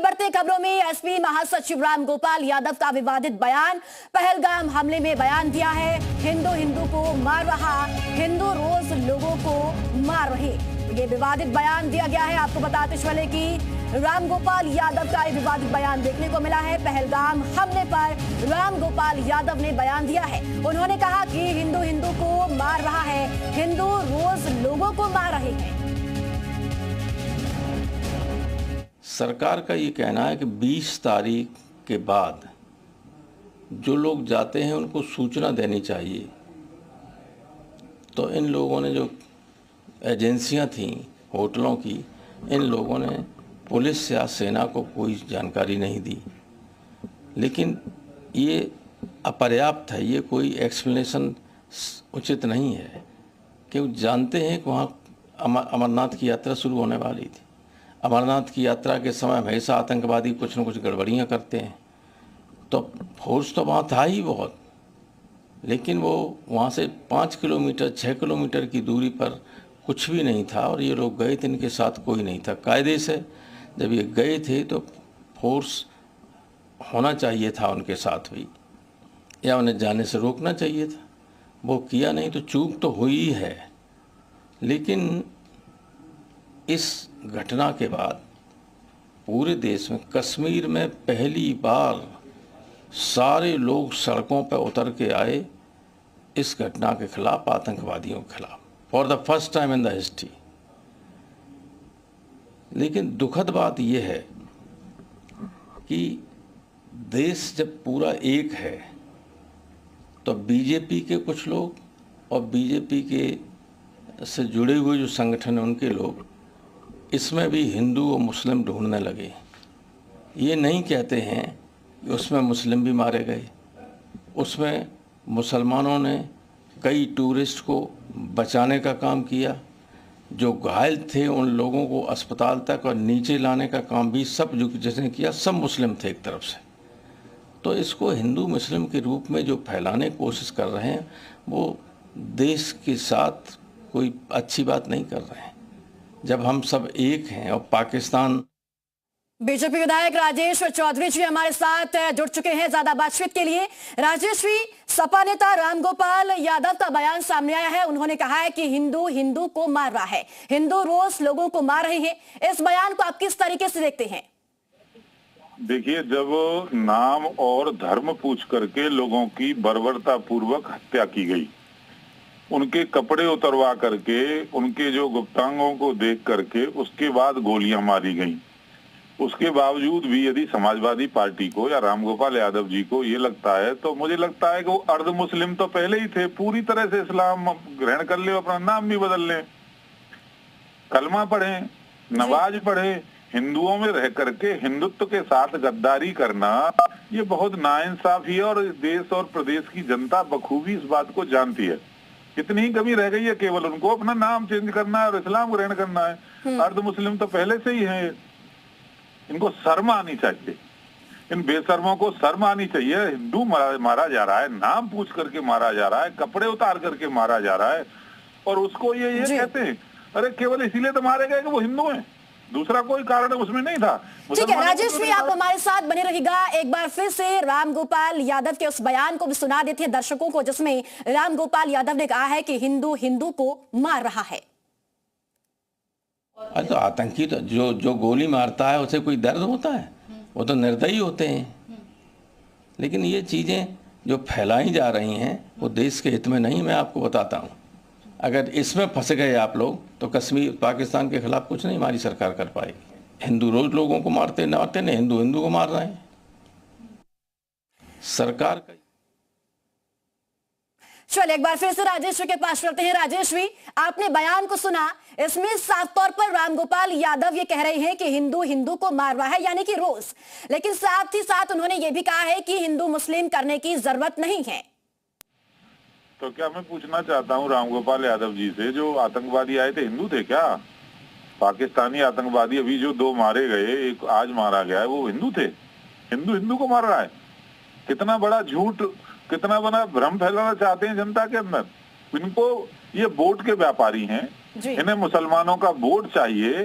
बढ़ते खबरों में एसपी महासचिव रामगोपाल यादव का विवादित बयान। पहलगाम हमले में बयान दिया है, हिंदू को मार रहा, हिंदू रोज लोगों को मार रहे। ये विवादित बयान दिया गया है। आपको बताते चले कि रामगोपाल यादव का विवादित बयान देखने को मिला है। पहलगाम हमले पर रामगोपाल यादव ने बयान दिया है। उन्होंने कहा कि हिंदू को मार रहा है, हिंदू रोज लोगों को मार रहे हैं। सरकार का ये कहना है कि 20 तारीख के बाद जो लोग जाते हैं उनको सूचना देनी चाहिए। तो इन लोगों ने, जो एजेंसियां थीं होटलों की, इन लोगों ने पुलिस या सेना को कोई जानकारी नहीं दी। लेकिन ये अपर्याप्त है, ये कोई एक्सप्लेनेशन उचित नहीं है कि वो जानते हैं कि वहाँ अमरनाथ की यात्रा शुरू होने वाली थी। अमरनाथ की यात्रा के समय हमेशा आतंकवादी कुछ न कुछ गड़बड़ियाँ करते हैं। तो फोर्स तो वहाँ था ही बहुत, लेकिन वो वहाँ से 5 किलोमीटर 6 किलोमीटर की दूरी पर कुछ भी नहीं था और ये लोग गए थे, इनके साथ कोई नहीं था। कायदे से जब ये गए थे तो फोर्स होना चाहिए था उनके साथ भी, या उन्हें जाने से रोकना चाहिए था। वो किया नहीं, तो चूक तो हुई है। लेकिन इस घटना के बाद पूरे देश में, कश्मीर में पहली बार सारे लोग सड़कों पर उतर के आए इस घटना के खिलाफ, आतंकवादियों के खिलाफ, for the first time in the history. लेकिन दुखद बात यह है कि देश जब पूरा एक है तो बीजेपी के कुछ लोग और बीजेपी के से जुड़े हुए जो संगठन हैं उनके लोग इसमें भी हिंदू और मुस्लिम ढूंढने लगे। ये नहीं कहते हैं कि उसमें मुस्लिम भी मारे गए, उसमें मुसलमानों ने कई टूरिस्ट को बचाने का काम किया, जो घायल थे उन लोगों को अस्पताल तक और नीचे लाने का काम भी सब जो जिसने किया, सब मुस्लिम थे एक तरफ से। तो इसको हिंदू मुस्लिम के रूप में जो फैलाने की कोशिश कर रहे हैं, वो देश के साथ कोई अच्छी बात नहीं कर रहे हैं। जब हम सब एक हैं और पाकिस्तान। बीजेपी विधायक राजेश चौधरी जी हमारे साथ जुड़ चुके हैं ज्यादा बातचीत के लिए। राजेश जी, सपा नेता रामगोपाल यादव का बयान सामने आया है। उन्होंने कहा है कि हिंदू को मार रहा है, हिंदू रोज लोगों को मार रहे हैं। इस बयान को आप किस तरीके से देखते हैं? देखिए, जब नाम और धर्म पूछ करके लोगों की बर्बरता पूर्वक हत्या की गई, उनके कपड़े उतरवा करके, उनके जो गुप्तांगों को देख करके उसके बाद गोलियां मारी गईं, उसके बावजूद भी यदि समाजवादी पार्टी को या रामगोपाल यादव जी को ये लगता है, तो मुझे लगता है कि वो अर्ध मुस्लिम तो पहले ही थे, पूरी तरह से इस्लाम ग्रहण कर ले, अपना नाम भी बदल लें, कलमा पढ़े, नमाज पढ़े। हिंदुओं में रह करके हिंदुत्व के साथ गद्दारी करना ये बहुत नाइंसाफी है और देश और प्रदेश की जनता बखूबी इस बात को जानती है। कितनी ही कमी रह गई है, केवल उनको अपना नाम चेंज करना है और इस्लाम ग्रहण करना है। अर्ध मुस्लिम तो पहले से ही है। इनको शर्म आनी चाहिए, इन बेशर्मों को शर्म आनी चाहिए। हिंदू मारा जा रहा है, नाम पूछ करके मारा जा रहा है, कपड़े उतार करके मारा जा रहा है, और उसको ये कहते हैं अरे केवल इसीलिए तो मारे गए कि वो हिंदू हैं, दूसरा कोई कारण उसमें नहीं था। ठीक है राजेश जी, आप हमारे साथ बने रहिएगा। एक बार फिर से रामगोपाल यादव के उस बयान को भी सुना देते हैं दर्शकों को, जिसमें रामगोपाल यादव ने कहा है कि हिंदू को मार रहा है। तो आतंकी तो जो गोली मारता है उसे कोई दर्द होता है? वो तो निर्दयी होते हैं। लेकिन ये चीजें जो फैलाई जा रही हैं वो देश के हित में नहीं। मैं आपको बताता हूँ, अगर इसमें फंस गए आप लोग तो कश्मीर पाकिस्तान के खिलाफ कुछ नहीं हमारी सरकार कर पाएगी। हिंदू रोज लोगों को मारते नहीं, हिंदू को मार रहे हैं। सरकार का। चलिए एक बार फिर से राजेश जी के पास चलते हैं। राजेश जी, आपने बयान को सुना, इसमें साफ तौर पर रामगोपाल यादव ये कह रहे हैं कि हिंदू को मार रहा है, यानी कि रोज। लेकिन साथ ही साथ उन्होंने ये भी कहा है कि हिंदू मुस्लिम करने की जरूरत नहीं है। तो क्या मैं पूछना चाहता हूँ रामगोपाल यादव जी से, जो आतंकवादी आए थे हिंदू थे क्या? पाकिस्तानी आतंकवादी अभी जो 2 मारे गए, एक आज मारा गया है, वो हिंदू थे? हिंदू को मार रहा है? कितना बड़ा झूठ, कितना बड़ा भ्रम फैलाना चाहते हैं जनता के अंदर। इनको, ये वोट के व्यापारी हैं, इन्हें मुसलमानों का वोट चाहिए,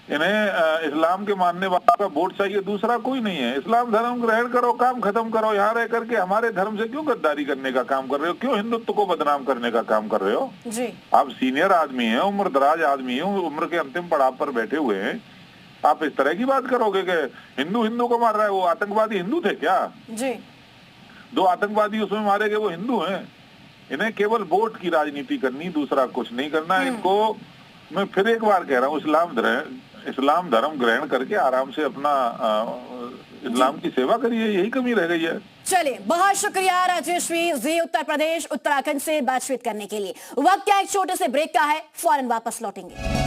इन्हें इस्लाम के मानने वालों का वोट चाहिए, दूसरा कोई नहीं है। इस्लाम धर्म ग्रहण करो, काम खत्म करो। यहाँ रह करके हमारे धर्म से क्यों गद्दारी करने का काम कर रहे हो? क्यों हिंदुत्व को बदनाम करने का काम कर रहे हो? जी। आप सीनियर आदमी हैं, उम्र दराज आदमी हैं, उम्र के अंतिम पड़ाव पर बैठे हुए हैं, आप इस तरह की बात करोगे कि हिंदू हिंदू को मार रहा है? वो आतंकवादी हिंदू थे क्या? जी। 2 आतंकवादी उसमें मारे गए, वो हिंदू हैं। इन्हें केवल वोट की राजनीति करनी, दूसरा कुछ नहीं करना। इनको मैं फिर एक बार कह रहा हूँ, इस्लाम धर्म ग्रहण करके आराम से अपना इस्लाम की सेवा करिए, यही कमी रह गई है। चलिए, बहुत शुक्रिया राजेश्वरी जी, उत्तर प्रदेश उत्तराखंड से बातचीत करने के लिए। वक्त क्या एक छोटे से ब्रेक का है, फौरन वापस लौटेंगे।